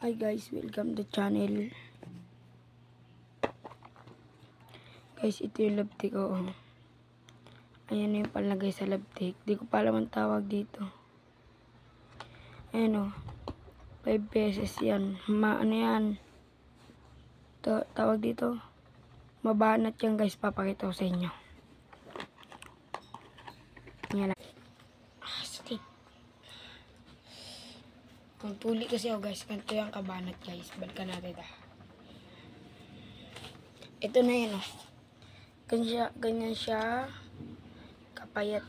Hi guys, welcome to channel. Guys, ito yung labtik ko. Ayan na yung palagay sa labtik. Di ko pa alam ang tawag dito. Ayan o. 5 pesos yan. Ano yan? Tawag dito. Mabanat yan guys. Papakita ko sa inyo. Yan lang. Sakit. Kung tuli kasi ako guys. Ganito yung kabanat guys. Balikan natin Ito na yun o. Ganyan siya kapayat.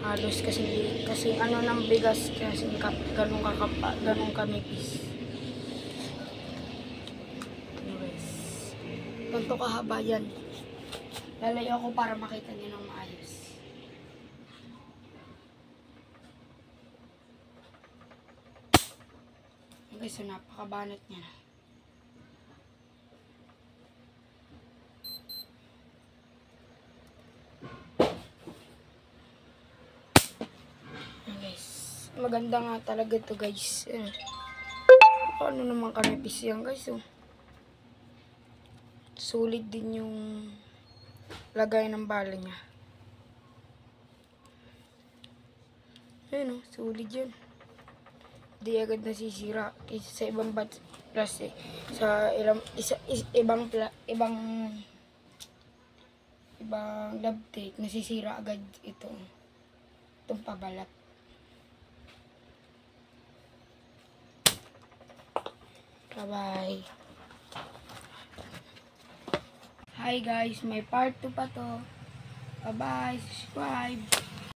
Halos kasi ano ng bigas kasi ganun kakapa, ganun kanipis. Anyways, ganito kahaba yan. Lalayo ako para makita niyo ng maayos. Okay, so napakabanat niya na. Maganda nga talaga to guys. Ano naman kanipis yan guys oh. Sulit din yung lagay ng bala niya. Ayun oh, sulit yun. Di agad nasisira kasi sa ibang plastic. Sa ibang labtik nasisira agad ito. Itong pabalat. Bye-bye. Hi guys, may part 2 pa to. Bye-bye. Subscribe.